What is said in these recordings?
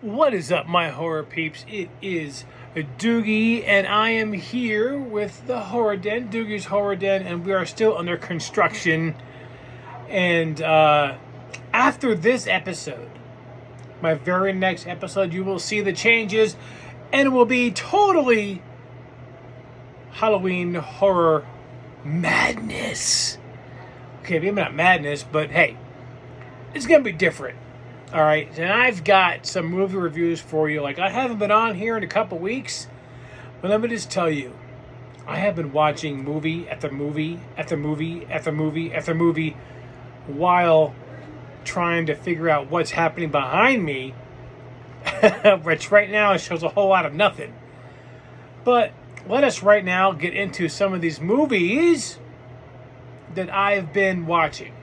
What is up, my horror peeps? It is Doogie, and I am here with the Horror Den, Doogie's Horror Den, and we are still under construction. And after this episode, my very next episode, you will see the changes, and it will be totally Halloween horror madness. Okay, maybe not madness, but hey, it's going to be different. All right, and I've got some movie reviews for you. Like, I haven't been on here in a couple weeks, but let me just tell you, I have been watching movie after movie after movie after movie after movie while trying to figure out what's happening behind me, which right now shows a whole lot of nothing. But let us right now get into some of these movies that I've been watching.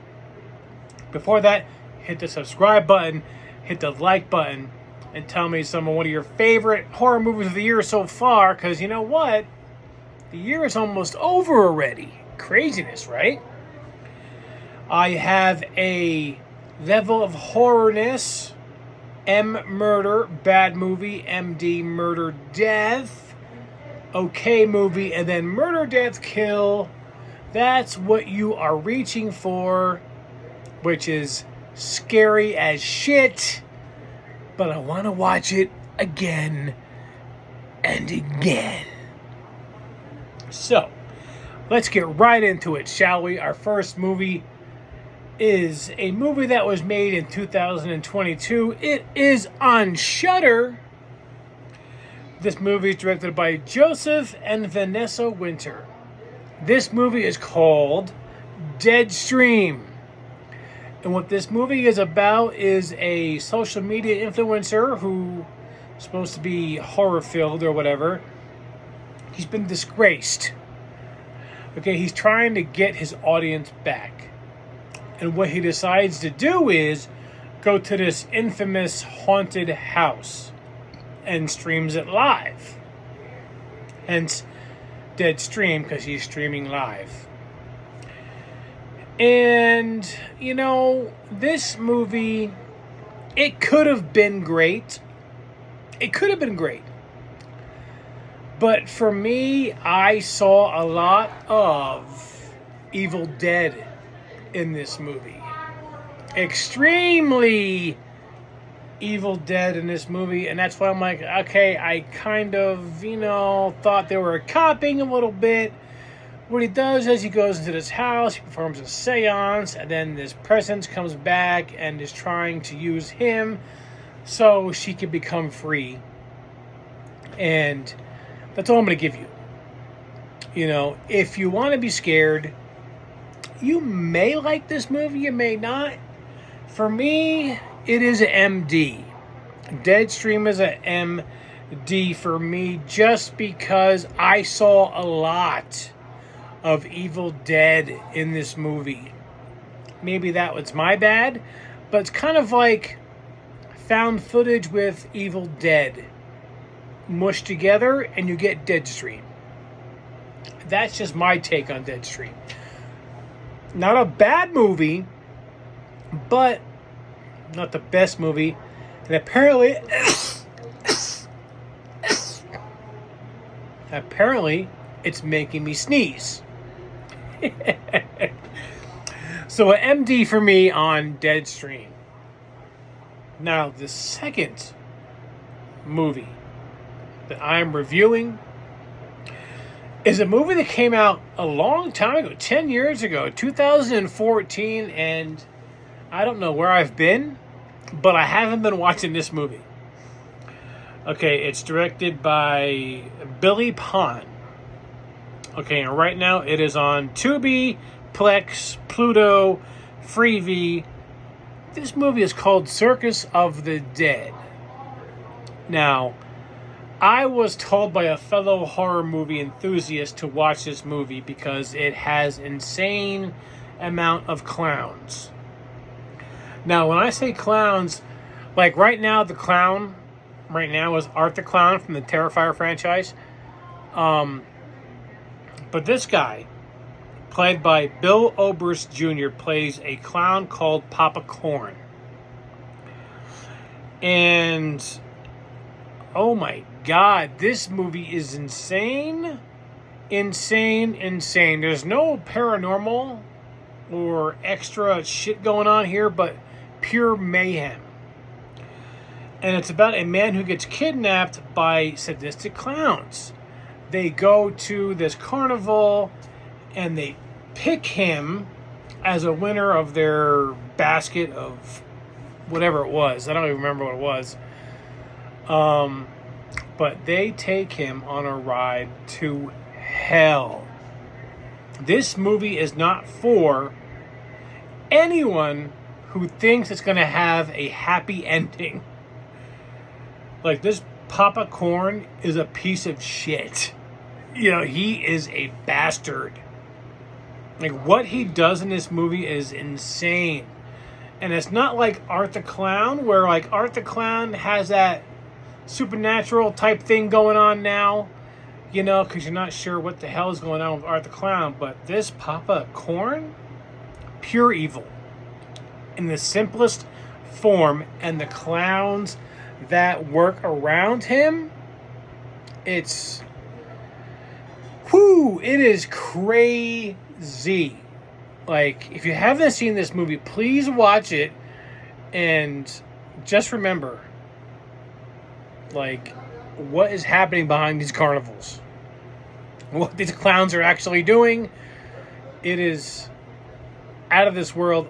Before that, hit the subscribe button, hit the like button, and tell me some of one of your favorite horror movies of the year so far, because you know what? The year is almost over already. Craziness, right? I have a level of horrorness, M murder, bad movie, MD murder, death, okay movie, and then murder, death, kill. That's what you are reaching for, which is scary as shit, but I want to watch it again and again. So, let's get right into it, shall we? Our first movie is a movie that was made in 2022. It is on Shudder. This movie is directed by Joseph and Vanessa Winter. This movie is called Deadstream. And what this movie is about is a social media influencer who is supposed to be horror-filled or whatever. He's been disgraced. Okay, he's trying to get his audience back. And what he decides to do is go to this infamous haunted house and streams it live. Hence, Deadstream, because he's streaming live. And, you know, this movie, it could have been great. It could have been great. But for me, I saw a lot of Evil Dead in this movie. Extremely Evil Dead in this movie. And that's why I'm like, okay, I kind of, thought they were copying a little bit. What he does is he goes into this house, he performs a seance, and then this presence comes back and is trying to use him so she can become free. And that's all I'm going to give you. If you want to be scared, you may like this movie, you may not. For me, it is an MD. Deadstream is an MD for me just because I saw a lot of Evil Dead in this movie. Maybe that was my bad, but it's kind of like found footage with Evil Dead mushed together and you get Deadstream. That's just my take on Deadstream. Not a bad movie, but not the best movie. And apparently it's making me sneeze. So an MD for me on Deadstream. Now, the second movie that I'm reviewing is a movie that came out a long time ago, 10 years ago, 2014, and I don't know where I've been, but I haven't been watching this movie. Okay, it's directed by Billy Pond. Okay, and right now it is on Tubi, Plex, Pluto, Freevee. This movie is called Circus of the Dead. Now, I was told by a fellow horror movie enthusiast to watch this movie because it has insane amount of clowns. Now, when I say clowns, like right now, the clown right now is Art the Clown from the Terrifier franchise. But this guy, played by Bill Oberst Jr., plays a clown called Papa Corn. And Oh my God, this movie is insane. Insane, insane. There's no paranormal or extra shit going on here, but pure mayhem. And it's about a man who gets kidnapped by sadistic clowns. They go to this carnival and they pick him as a winner of their basket of whatever it was. I don't even remember what it was. But they take him on a ride to hell. This movie is not for anyone who thinks it's going to have a happy ending. Like, this Papa Corn is a piece of shit. You know, he is a bastard. Like, what he does in this movie is insane. And it's not like Art the Clown, where, like, Art the Clown has that supernatural type thing going on now. You know, because you're not sure what the hell is going on with Art the Clown. But this Papa Corn, pure evil. In the simplest form. And the clowns that work around him, it's... whoo, it is crazy. Like, if you haven't seen this movie, please watch it. And just remember, like, what is happening behind these carnivals. What these clowns are actually doing. It is out of this world,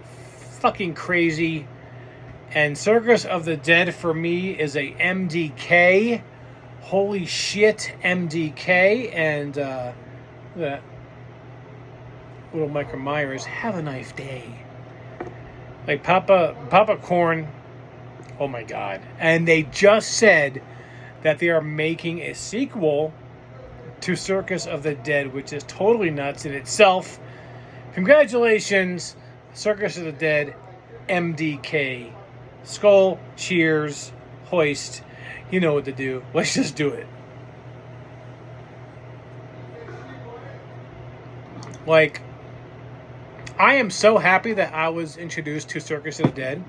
fucking crazy. And Circus of the Dead, for me, is a MDK. Holy shit, MDK. And that little Michael Myers, have a nice day. Like, Papa Corn, oh my God. And they just said that they are making a sequel to Circus of the Dead, which is totally nuts in itself. Congratulations, Circus of the Dead, MDK. Skull, cheers, hoist. You know what to do. Let's just do it. Like, I am so happy that I was introduced to Circus of the Dead.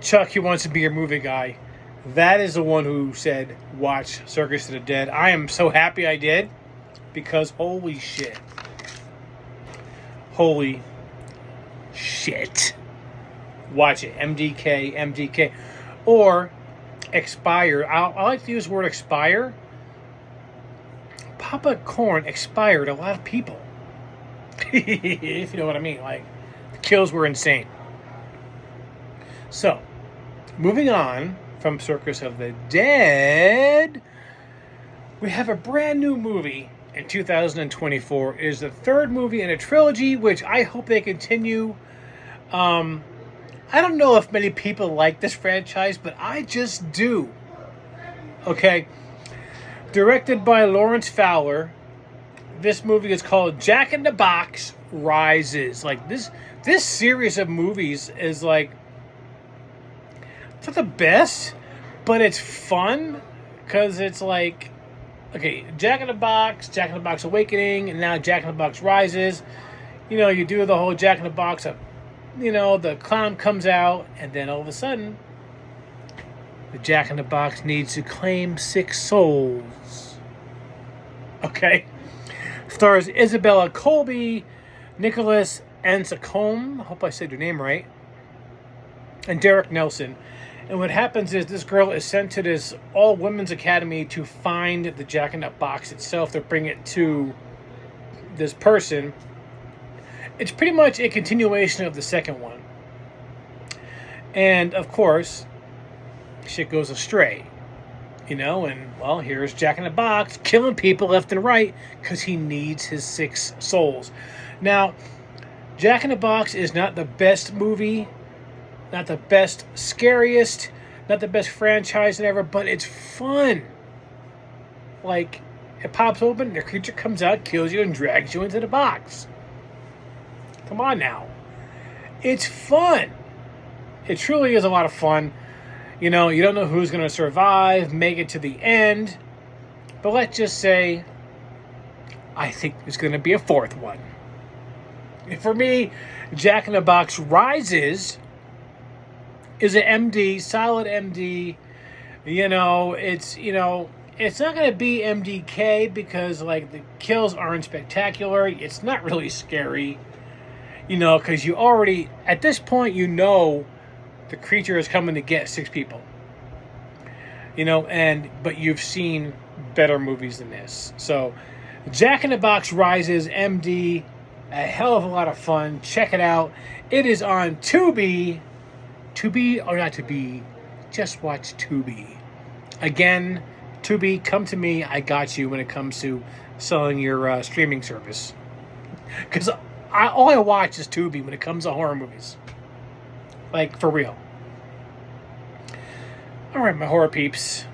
Chuck, he wants to be your movie guy. That is the one who said, watch Circus of the Dead. I am so happy I did. Because holy shit. Holy shit. Watch it. MDK, MDK. Or expire. I like to use the word expire. Papa Corn expired a lot of people. If you know what I mean. Like, the kills were insane. So, moving on from Circus of the Dead, we have a brand new movie in 2024. It is the third movie in a trilogy, which I hope they continue. I don't know if many people like this franchise, but I just do. Okay. Directed by Lawrence Fowler. This movie is called Jack in the Box Rises. Like, this series of movies is like, it's not the best, but it's fun. Because it's like, okay, Jack in the Box Awakening, and now Jack in the Box Rises. You know, you do the whole Jack in the Box up. You know, the clown comes out, and then all of a sudden, the Jack in the Box needs to claim 6 souls. Okay? Stars Isabella Colby, Nicholas Ansacombe, I hope I said your name right, and Derek Nelson. And what happens is this girl is sent to this all-women's academy to find the Jack in the Box itself, to bring it to this person. It's pretty much a continuation of the second one. And, of course, shit goes astray. You know, and, well, here's Jack in the Box killing people left and right because he needs his 6 souls. Now, Jack in the Box is not the best movie, not the best, scariest, not the best franchise ever, but it's fun. Like, it pops open, the creature comes out, kills you, and drags you into the box. Come on now. It's fun. It truly is a lot of fun. You know, you don't know who's going to survive, make it to the end. But let's just say, I think there's going to be a 4th one. And for me, Jack in the Box Rises is an MD, solid MD. It's not going to be MDK because like the kills aren't spectacular. It's not really scary, because you already at this point the creature is coming to get 6 people. But you've seen better movies than this. So, Jack in the Box Rises MD, a hell of a lot of fun. Check it out. It is on Tubi. Tubi or not Tubi, just watch Tubi. Again, Tubi, come to me. I got you when it comes to selling your streaming service. Because all I watch is Tubi when it comes to horror movies. Like, for real. All right, my horror peeps.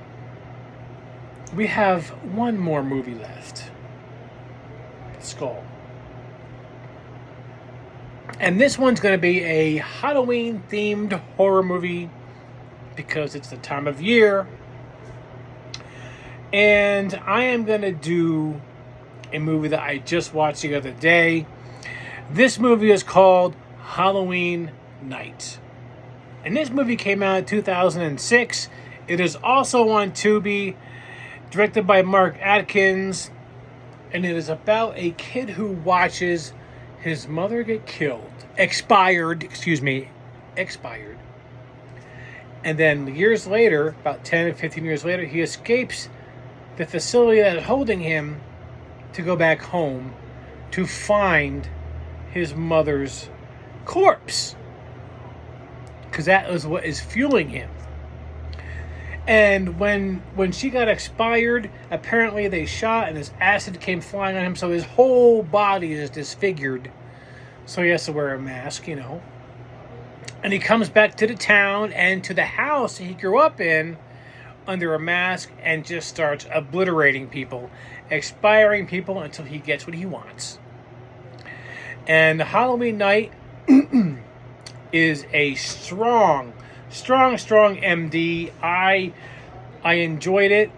We have one more movie left. Skull. And this one's going to be a Halloween-themed horror movie because it's the time of year. And I am going to do a movie that I just watched the other day. This movie is called Halloween Night. And this movie came out in 2006. It is also on Tubi, directed by Mark Atkins. And it is about a kid who watches his mother get killed. Expired. And then years later, about 10 or 15 years later, he escapes the facility that is holding him to go back home to find his mother's corpse. Because that is what is fueling him. And when she got expired, apparently they shot and this acid came flying on him, so his whole body is disfigured. So he has to wear a mask, And he comes back to the town and to the house he grew up in under a mask and just starts obliterating people, expiring people until he gets what he wants. And Halloween Night is a strong MD. I enjoyed it.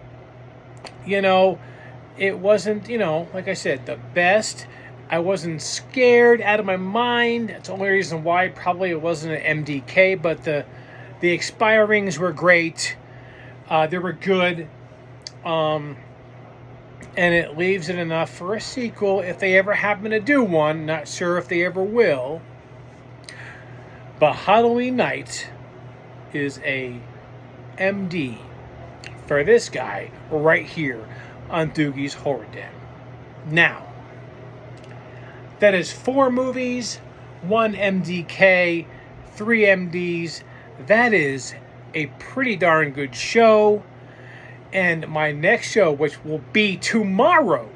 It wasn't, like I said, the best. I wasn't scared out of my mind. That's the only reason why probably it wasn't an MDK, but the expirings were great. They were good. And it leaves it enough for a sequel if they ever happen to do one. Not sure if they ever will. But Halloween Night is a MD for this guy right here on Doogie's Horror Den. Now, that is 4 movies, 1 MDK, 3 MDs. That is a pretty darn good show. And my next show, which will be tomorrow,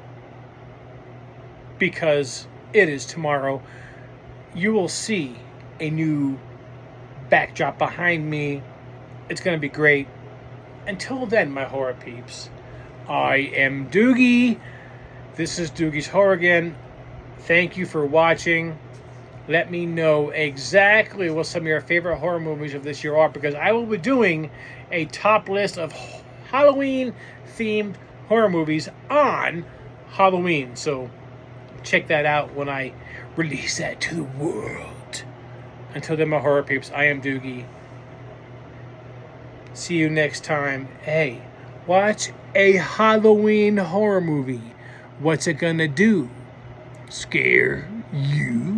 because it is tomorrow, you will see a new backdrop behind me. It's going to be great. Until then, my horror peeps, I am Doogie. This is Doogie's Horror Den. Thank you for watching. Let me know exactly what some of your favorite horror movies of this year are, because I will be doing a top list of Halloween-themed horror movies on Halloween. So check that out when I release that to the world. Until then, my horror peeps, I am Doogie. See you next time. Hey, watch a Halloween horror movie. What's it gonna do? Scare you?